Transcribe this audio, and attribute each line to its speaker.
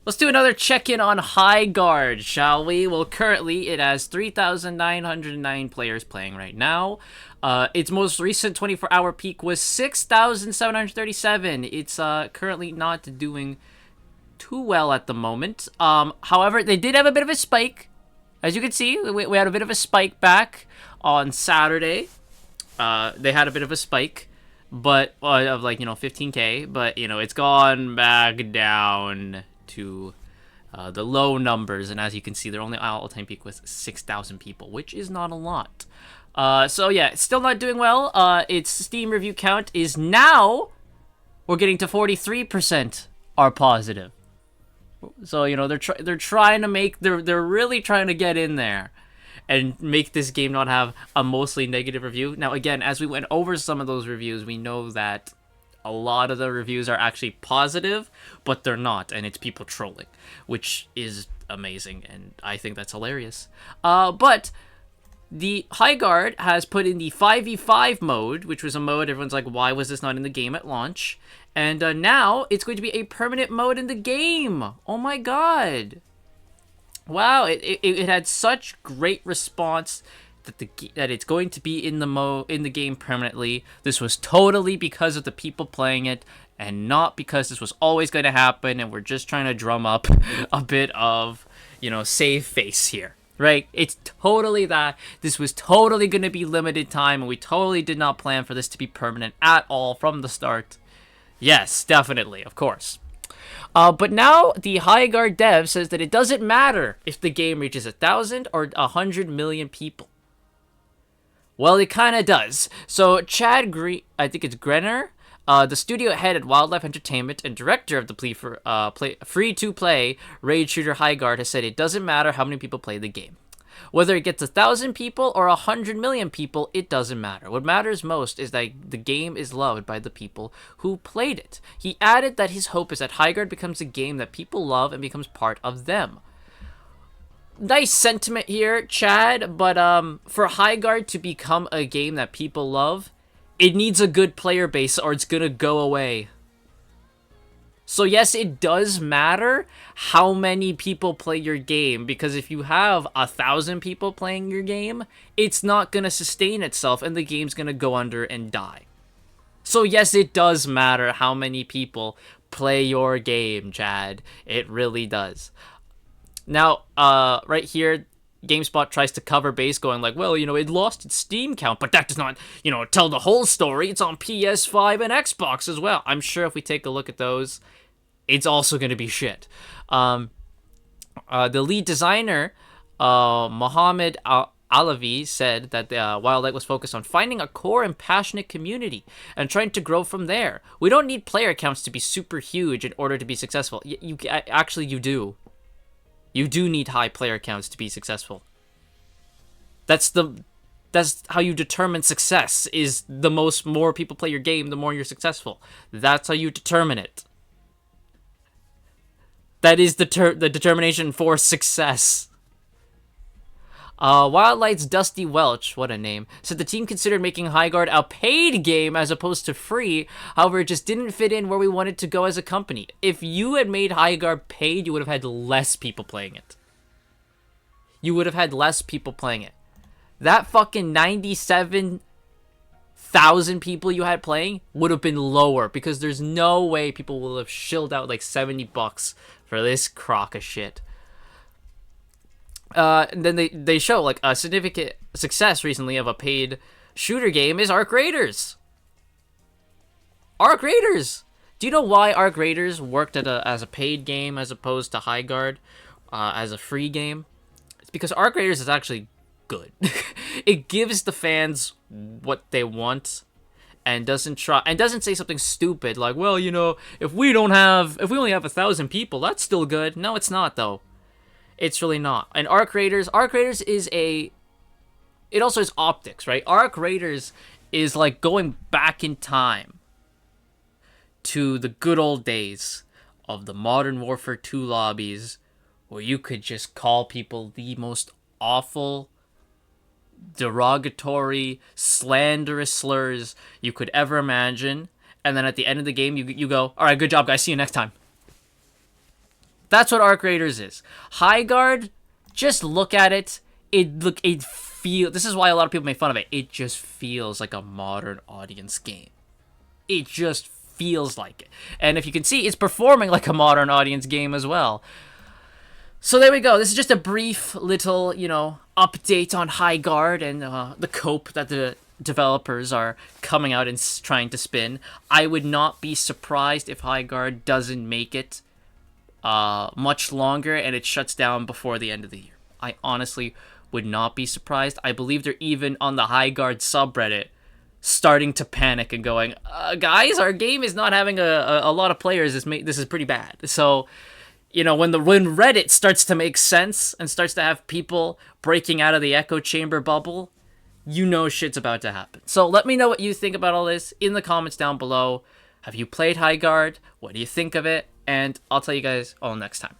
Speaker 1: Let's do another check-in on Highguard, shall we? Well, currently it has 3,909 players playing right now. Its most recent 24-hour peak was 6,737. It's currently not doing too well at the moment. However, they did have a bit of a spike. As you can see, we had a bit of a spike back on Saturday. They had a bit of a spike, but of 15K, but it's gone back down to the low numbers, and as you can see, their only all-time peak was 6,000 people, which is not a lot. So yeah, it's still not doing well. Its Steam review count is now, we're getting to 43% are positive. So they're trying to make they're really trying to get in there and make this game not have a mostly negative review. Now again, as we went over some of those reviews, we know that a lot of the reviews are actually positive, but they're not, and it's people trolling, which is amazing, and I think that's hilarious. But the Highguard has put in the 5v5 mode, which was a mode everyone's like, why was this not in the game at launch? And now it's going to be a permanent mode in the game. Oh my god. Wow, it had such great response that it's going to be in the game permanently. This was totally because of the people playing it, and not because this was always going to happen, and we're just trying to drum up a bit of, save face here. Right? It's totally that. This was totally going to be limited time, and we totally did not plan for this to be permanent at all from the start. Yes, definitely, of course. But now the Highguard dev says that it doesn't matter if the game reaches 1,000 or 100 million people. Well, it kind of does. So Chad Green, I think it's Grenner, the studio head at Wildlife Entertainment and director of the free-to-play raid shooter Highguard, has said it doesn't matter how many people play the game. Whether it gets 1,000 people or 100 million people, it doesn't matter. What matters most is that the game is loved by the people who played it. He added that his hope is that Highguard becomes a game that people love and becomes part of them. Nice sentiment here, Chad, but for Highguard to become a game that people love, it needs a good player base or it's gonna go away. So yes, it does matter how many people play your game, because if you have 1,000 people playing your game, it's not gonna sustain itself and the game's gonna go under and die. So yes, it does matter how many people play your game, Chad. It really does. Now, right here, GameSpot tries to cover base going like, well, it lost its Steam count, but that does not, tell the whole story. It's on PS5 and Xbox as well. I'm sure if we take a look at those, it's also going to be shit. The lead designer, Mohammed Alavi, said that Wildlight was focused on finding a core and passionate community and trying to grow from there. We don't need player counts to be super huge in order to be successful. Actually, you do. You do need high player counts to be successful. That's how you determine success, is the more people play your game, the more you're successful. That's how you determine it. That is the determination for success. Wildlight's Dusty Welch, what a name, said the team considered making Highguard a paid game as opposed to free. However, it just didn't fit in where we wanted to go as a company. If you had made Highguard paid, you would have had less people playing it. You would have had less people playing it. That fucking 97,000 people you had playing would have been lower, because there's no way people will have shilled out like $70 for this crock of shit. And then they show like a significant success recently of a paid shooter game is Arc Raiders. Arc Raiders. Do you know why Arc Raiders worked as a paid game as opposed to Highguard as a free game? It's because Arc Raiders is actually good. It gives the fans what they want and doesn't say something stupid like, well, if we only have 1,000 people, that's still good. No, it's not though. It's really not. And Arc Raiders is it also has optics, right? Arc Raiders is like going back in time to the good old days of the Modern Warfare 2 lobbies, where you could just call people the most awful, derogatory, slanderous slurs you could ever imagine, and then at the end of the game, you go, all right, good job, guys, see you next time. That's what Arc Raiders is. Highguard, just look at it. This is why a lot of people make fun of it. It just feels like a modern audience game. It just feels like it. And if you can see, it's performing like a modern audience game as well. So there we go. This is just a brief little, update on Highguard and the cope that the developers are coming out and trying to spin. I would not be surprised if Highguard doesn't make it much longer and it shuts down before the end of the year. I honestly would not be surprised. I believe they're even on the Highguard subreddit starting to panic and going, guys, our game is not having a lot of players. This is pretty bad. So, when Reddit starts to make sense and starts to have people breaking out of the echo chamber bubble, shit's about to happen. So let me know what you think about all this in the comments down below. Have you played Highguard? What do you think of it? And I'll tell you guys all next time.